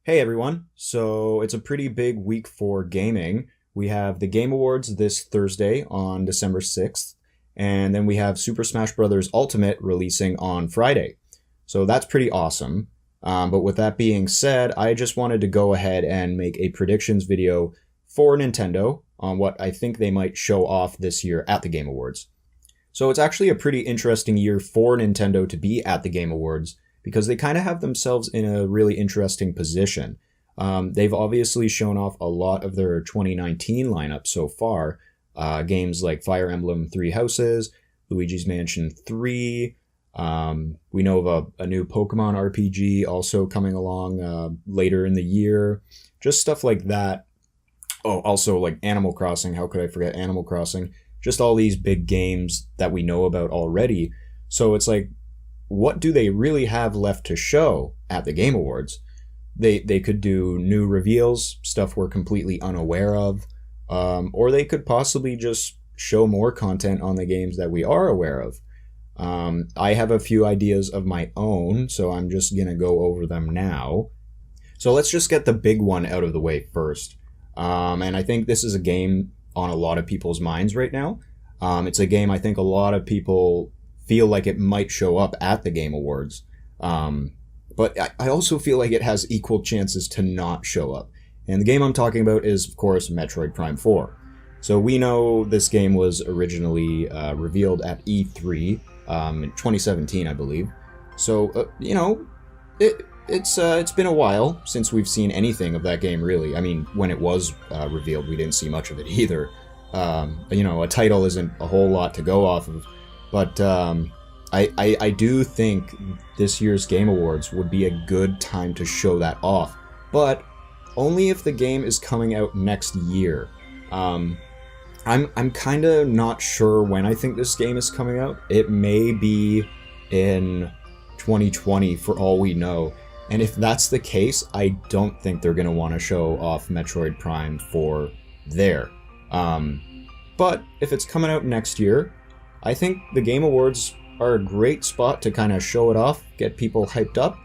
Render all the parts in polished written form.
Hey everyone. So it's a pretty big week for gaming. We have the Game Awards this Thursday on December 6th, and then we have Super Smash Bros. Ultimate releasing on Friday. So that's pretty awesome. But with that being said, I just wanted to go ahead and make a predictions video for Nintendo on what I think they might show off this year at the Game Awards. So it's actually a pretty interesting year for Nintendo to be at the Game Awards because they kind of have themselves in a really interesting position. They've obviously shown off a lot of their 2019 lineup so far. Games like Fire Emblem Three Houses, Luigi's Mansion 3. We know of a new Pokemon RPG also coming along later in the year. Just stuff like that. Oh, also like Animal Crossing. How could I forget Animal Crossing? Just all these big games that we know about already. So it's like, what do they really have left to show at the Game Awards? They could do new reveals, stuff we're completely unaware of, or they could possibly just show more content on the games that we are aware of. I have a few ideas of my own, so I'm just going to go over them now. So let's just get the big one out of the way first. And I think this is a game on a lot of people's minds right now. It's a game I think a lot of people feel like it might show up at the Game Awards. But I also feel like it has equal chances to not show up. And the game I'm talking about is, of course, Metroid Prime 4. So we know this game was originally revealed at E3 in 2017, I believe. So, it's been a while since we've seen anything of that game, really. I mean, when it was revealed, we didn't see much of it either. A title isn't a whole lot to go off of. But I do think this year's Game Awards would be a good time to show that off. But only if the game is coming out next year. I'm kind of not sure when I think this game is coming out. It may be in 2020 for all we know. And if that's the case, I don't think they're going to want to show off Metroid Prime 4 there. But if it's coming out next year, I think the Game Awards are a great spot to kind of show it off, get people hyped up,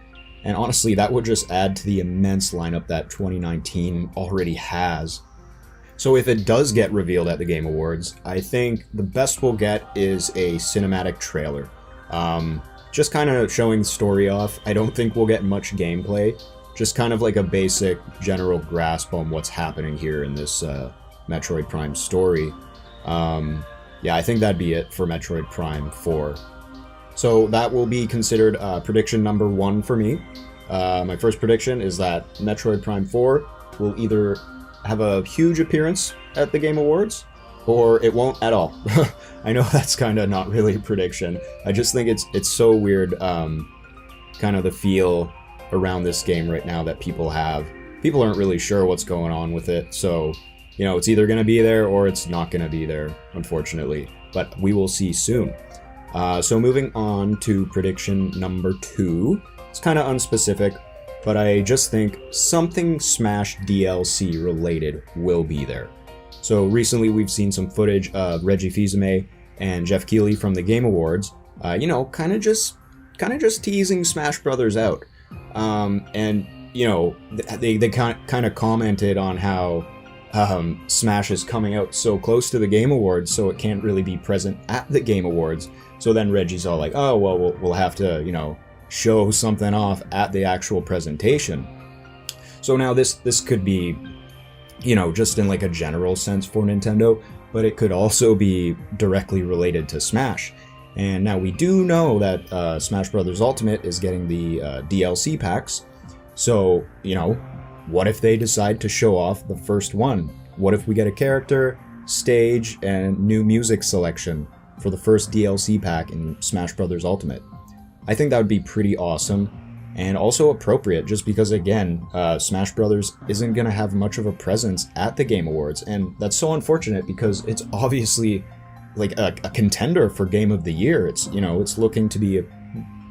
and honestly, that would just add to the immense lineup that 2019 already has. So if it does get revealed at the Game Awards, I think the best we'll get is a cinematic trailer. Just kind of showing the story off. I don't think we'll get much gameplay, just kind of like a basic general grasp on what's happening here in this Metroid Prime story. Yeah, I think that'd be it for Metroid Prime 4. So that will be considered prediction number 1 for me. My first prediction is that Metroid Prime 4 will either have a huge appearance at the Game Awards, or it won't at all. I know that's kind of not really a prediction. I just think it's so weird, kind of the feel around this game right now that people have. People aren't really sure what's going on with it, so it's either going to be there or it's not going to be there, unfortunately. But we will see soon. So moving on to prediction number 2. It's kind of unspecific, but I just think something Smash DLC related will be there. So recently we've seen some footage of Reggie Fils-Aimé and Jeff Keighley from the Game Awards, kind of just teasing Smash Brothers out. And they kind of commented on how Smash is coming out so close to the Game Awards, so it can't really be present at the Game Awards. So then Reggie's all like, oh, well, we'll have to, show something off at the actual presentation. So now this could be, just in like a general sense for Nintendo, but it could also be directly related to Smash. And now we do know that Smash Bros. Ultimate is getting the DLC packs. So, what if they decide to show off the first one? What if we get a character, stage, and new music selection for the first DLC pack in Smash Bros. Ultimate? I think that would be pretty awesome, and also appropriate, just because, again, Smash Bros. Isn't going to have much of a presence at the Game Awards, and that's so unfortunate because it's obviously like a contender for Game of the Year. It's, it's looking to be a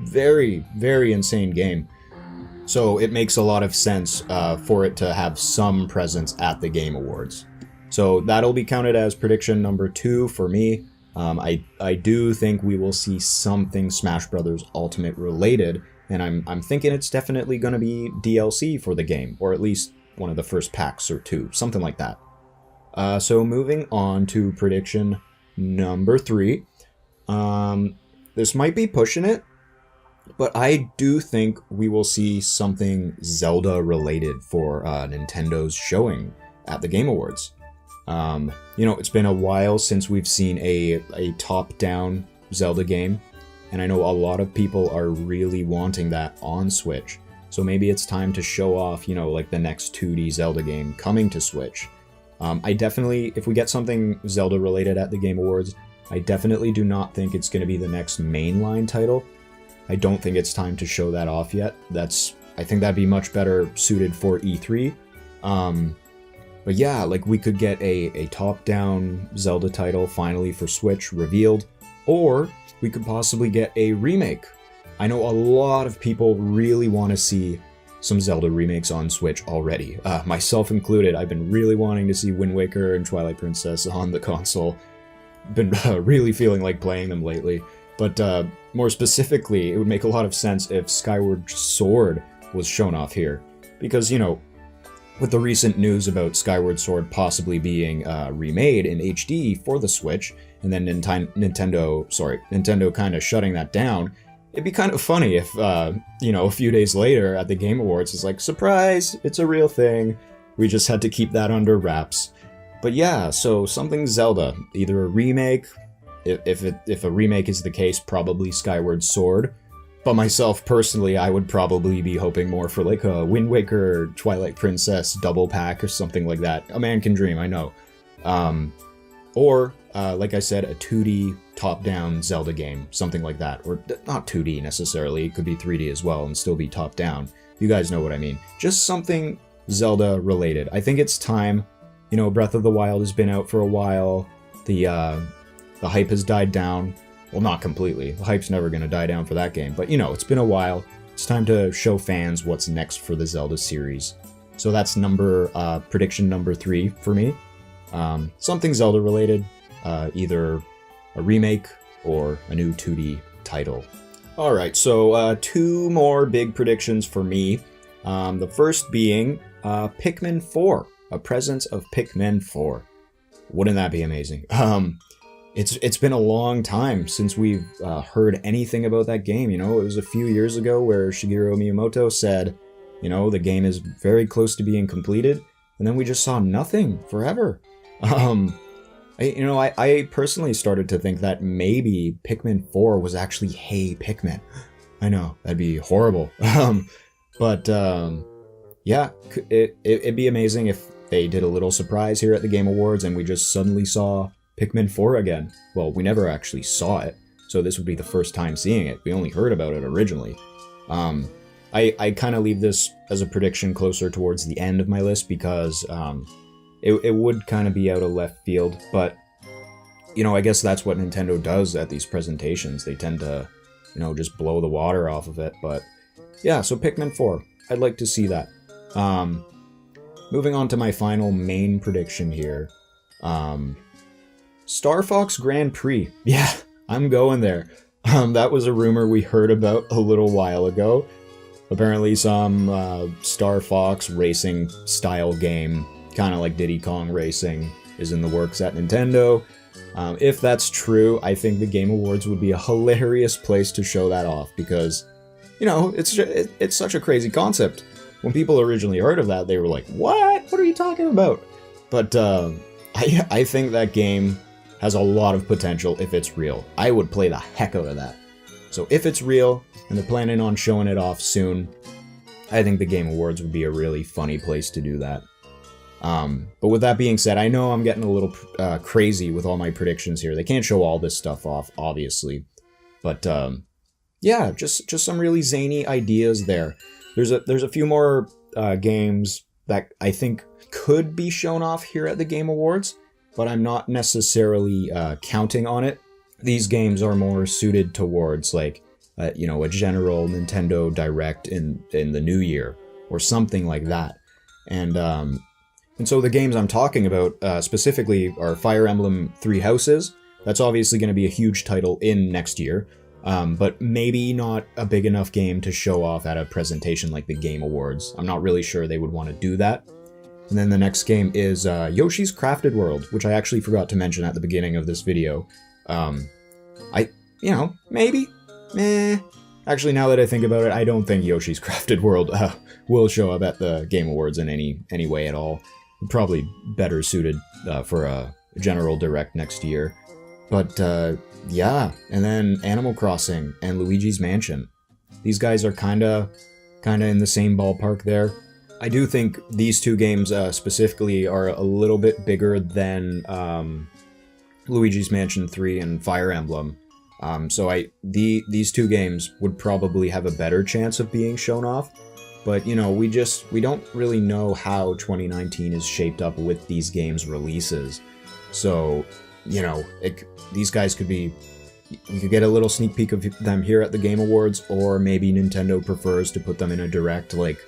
very, very insane game. So it makes a lot of sense for it to have some presence at the Game Awards. So that'll be counted as prediction number 2 for me. I do think we will see something Smash Bros. Ultimate related, and I'm thinking it's definitely going to be DLC for the game, or at least one of the first packs or two, something like that. So moving on to prediction number 3. This might be pushing it, but I do think we will see something Zelda related for Nintendo's showing at the Game Awards. It's been a while since we've seen a top-down Zelda game, and I know a lot of people are really wanting that on Switch. So maybe it's time to show off, like the next 2D Zelda game coming to Switch. I definitely, if we get something Zelda related at the Game Awards, I definitely do not think it's going to be the next mainline title. I don't think it's time to show that off yet. I think that'd be much better suited for E3. But yeah, like we could get a top-down Zelda title finally for Switch revealed, or we could possibly get a remake. I know a lot of people really want to see some Zelda remakes on Switch already, myself included. I've been really wanting to see Wind Waker and Twilight Princess on the console. Been really feeling like playing them lately. But more specifically, it would make a lot of sense if Skyward Sword was shown off here. Because, with the recent news about Skyward Sword possibly being remade in HD for the Switch, and then Nintendo kind of shutting that down, it'd be kind of funny if, a few days later at the Game Awards, it's like, surprise, it's a real thing. We just had to keep that under wraps. But yeah, so something Zelda, either a remake, if a remake is the case, probably Skyward Sword. But myself, personally, I would probably be hoping more for like a Wind Waker, Twilight Princess double pack or something like that. A man can dream, I know. Or, like I said, a 2D top-down Zelda game, something like that. Or not 2D necessarily, it could be 3D as well and still be top-down. You guys know what I mean. Just something Zelda related. I think it's time. Breath of the Wild has been out for a while. The hype has died down. Well, not completely. The hype's never going to die down for that game. But, it's been a while. It's time to show fans what's next for the Zelda series. So that's prediction number 3 for me. Something Zelda related. Either a remake or a new 2D title. Alright, so 2 more big predictions for me. The first being Pikmin 4. A presence of Pikmin 4. Wouldn't that be amazing? It's been a long time since we've heard anything about that game. It was a few years ago where Shigeru Miyamoto said, the game is very close to being completed, and then we just saw nothing forever. I personally started to think that maybe Pikmin 4 was actually Hey Pikmin. I know, that'd be horrible. But yeah, it'd be amazing if they did a little surprise here at the Game Awards and we just suddenly saw Pikmin 4 again. Well, we never actually saw it, so this would be the first time seeing it. We only heard about it originally. I kind of leave this as a prediction closer towards the end of my list because it would kind of be out of left field, but I guess that's what Nintendo does at these presentations. They tend to, just blow the water off of it. But yeah, so Pikmin 4, I'd like to see that. Moving on to my final main prediction here. Star Fox Grand Prix. Yeah, I'm going there. That was a rumor we heard about a little while ago. Apparently some Star Fox racing style game, kind of like Diddy Kong Racing, is in the works at Nintendo. If that's true, I think the Game Awards would be a hilarious place to show that off because, it's such a crazy concept. When people originally heard of that, they were like, what? What are you talking about? But I think that game has a lot of potential if it's real. I would play the heck out of that. So if it's real, and they're planning on showing it off soon, I think the Game Awards would be a really funny place to do that. But with that being said, I know I'm getting a little crazy with all my predictions here. They can't show all this stuff off, obviously. But yeah, just some really zany ideas there. There's a few more games that I think could be shown off here at the Game Awards, but I'm not necessarily counting on it. These games are more suited towards like a general Nintendo Direct in the new year or something like that. And so the games I'm talking about specifically are Fire Emblem Three Houses. That's obviously going to be a huge title in next year. but maybe not a big enough game to show off at a presentation like the Game Awards. I'm not really sure they would want to do that. And then the next game is Yoshi's Crafted World, which I actually forgot to mention at the beginning of this video. Maybe? Meh. Actually, now that I think about it, I don't think Yoshi's Crafted World will show up at the Game Awards in any way at all. Probably better suited for a general direct next year. But yeah, and then Animal Crossing and Luigi's Mansion. These guys are kinda in the same ballpark there. I do think these two games specifically are a little bit bigger than Luigi's Mansion 3 and Fire Emblem. So these two games would probably have a better chance of being shown off. But, you know, we don't really know how 2019 is shaped up with these games' releases. So, you know, these guys we could get a little sneak peek of them here at the Game Awards, or maybe Nintendo prefers to put them in a direct, like,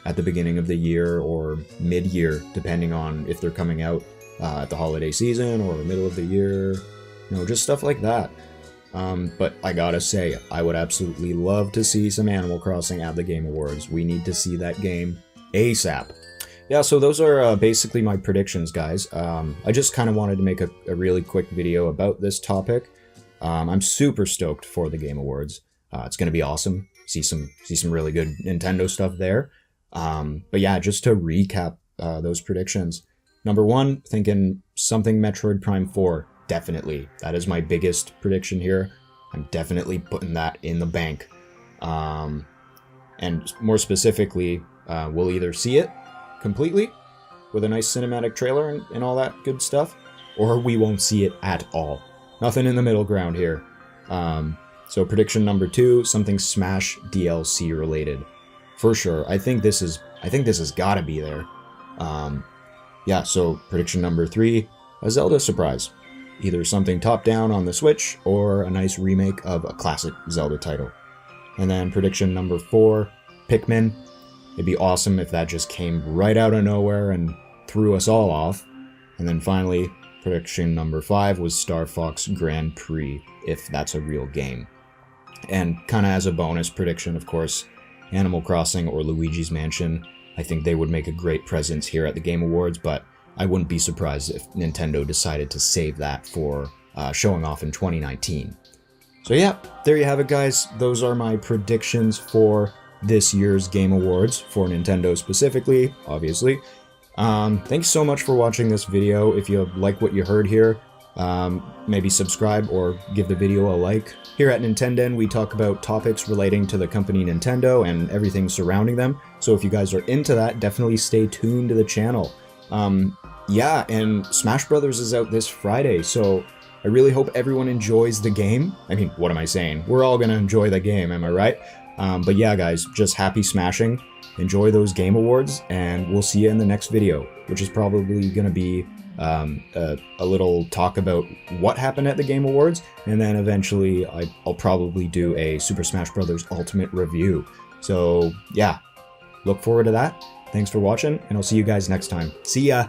at the beginning of the year or mid-year, depending on if they're coming out at the holiday season or middle of the year. You know, just stuff like that. But I gotta say, I would absolutely love to see some Animal Crossing at the Game Awards. We need to see that game ASAP. Yeah, so those are basically my predictions, guys. I just kind of wanted to make a really quick video about this topic. I'm super stoked for the Game Awards. It's gonna be awesome. See some really good Nintendo stuff there. But yeah, just to recap those predictions. Number one, thinking something Metroid Prime 4. Definitely. That is my biggest prediction here. I'm definitely putting that in the bank. And more specifically, we'll either see it completely with a nice cinematic trailer and all that good stuff, or we won't see it at all. Nothing in the middle ground here. So prediction number two, something Smash DLC related. For sure. I think this has gotta be there. Yeah, so prediction number three, a Zelda surprise. Either something top-down on the Switch, or a nice remake of a classic Zelda title. And then prediction number four, Pikmin. It'd be awesome if that just came right out of nowhere and threw us all off. And then finally, prediction number five was Star Fox Grand Prix, if that's a real game. And kinda as a bonus prediction, of course, Animal Crossing or Luigi's Mansion. I think they would make a great presence here at the Game Awards, but I wouldn't be surprised if Nintendo decided to save that for showing off in 2019. So yeah, there you have it, guys. Those are my predictions for this year's Game Awards, for Nintendo specifically, obviously. Thanks so much for watching this video. If you like what you heard here, maybe subscribe or give the video a like. Here at Nintenden, we talk about topics relating to the company Nintendo and everything surrounding them. So if you guys are into that, definitely stay tuned to the channel. Yeah, and Smash Brothers is out this Friday, so I really hope everyone enjoys the game. I mean, what am I saying? We're all gonna enjoy the game, am I right? But yeah, guys, just happy smashing. Enjoy those Game Awards, and we'll see you in the next video, which is probably gonna be a little talk about what happened at the Game Awards, and then eventually I'll probably do a Super Smash Bros. Ultimate review. So yeah, look forward to that. Thanks for watching, and I'll see you guys next time. See ya!